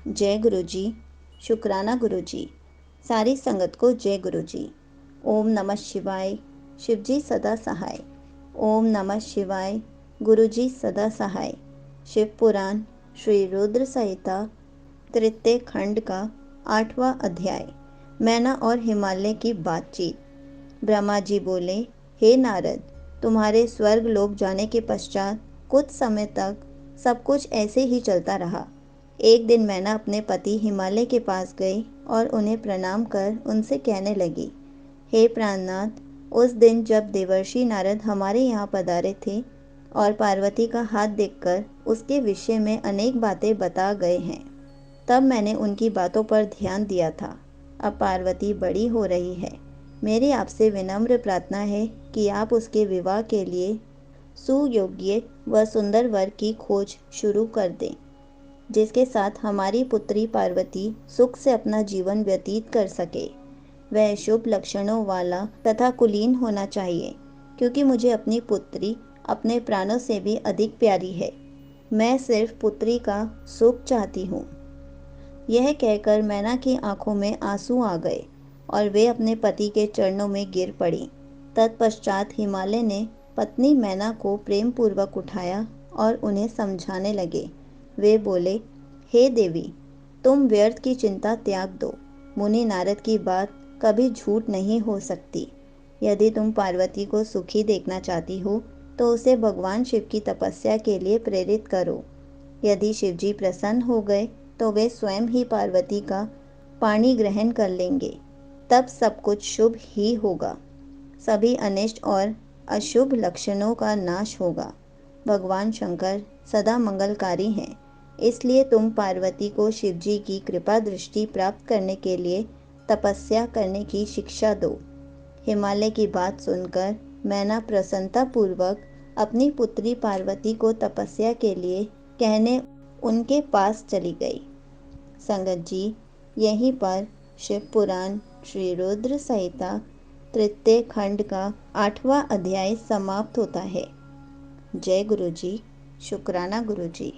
जय गुरु जी। शुक्राना गुरु जी। सारी संगत को जय गुरु जी। ओम नमः शिवाय। शिव जी सदा सहाय। ओम नमः शिवाय। गुरु जी सदा सहाय। शिव पुराण श्री रुद्र संहिता तृतीय खंड का 8वां अध्याय, मैना और हिमालय की बातचीत। ब्रह्मा जी बोले, हे नारद, तुम्हारे स्वर्ग लोक जाने के पश्चात कुछ समय तक सब कुछ ऐसे ही चलता रहा। एक दिन मैना अपने पति हिमालय के पास गई और उन्हें प्रणाम कर उनसे कहने लगी, हे प्राणनाथ, उस दिन जब देवर्षि नारद हमारे यहाँ पधारे थे और पार्वती का हाथ देखकर उसके विषय में अनेक बातें बता गए हैं, तब मैंने उनकी बातों पर ध्यान दिया था। अब पार्वती बड़ी हो रही है। मेरी आपसे विनम्र प्रार्थना है कि आप उसके विवाह के लिए सुयोग्य व सुंदर वर की खोज शुरू कर दें, जिसके साथ हमारी पुत्री पार्वती सुख से अपना जीवन व्यतीत कर सके। वह शुभ लक्षणों वाला तथा कुलीन होना चाहिए, क्योंकि मुझे अपनी पुत्री अपने प्राणों से भी अधिक प्यारी है। मैं सिर्फ पुत्री का सुख चाहती हूँ। यह कहकर मैना की आंखों में आंसू आ गए और वे अपने पति के चरणों में गिर पड़ी। तत्पश्चात हिमालय ने पत्नी मैना को प्रेम पूर्वक उठाया और उन्हें समझाने लगे। वे बोले, हे देवी, तुम व्यर्थ की चिंता त्याग दो। मुनि नारद की बात कभी झूठ नहीं हो सकती। यदि तुम पार्वती को सुखी देखना चाहती हो तो उसे भगवान शिव की तपस्या के लिए प्रेरित करो। यदि शिवजी प्रसन्न हो गए तो वे स्वयं ही पार्वती का पाणी ग्रहण कर लेंगे। तब सब कुछ शुभ ही होगा। सभी अनिष्ट और अशुभ लक्षणों का नाश होगा। भगवान शंकर सदा मंगलकारी हैं, इसलिए तुम पार्वती को शिवजी की कृपा दृष्टि प्राप्त करने के लिए तपस्या करने की शिक्षा दो। हिमालय की बात सुनकर मैना प्रसन्नता पूर्वक अपनी पुत्री पार्वती को तपस्या के लिए कहने उनके पास चली गई। संगत जी, यहीं पर शिव पुराण श्री रुद्र संहिता तृतीय खंड का 8वां अध्याय समाप्त होता है। जय गुरु जी। शुक्राना गुरु जी।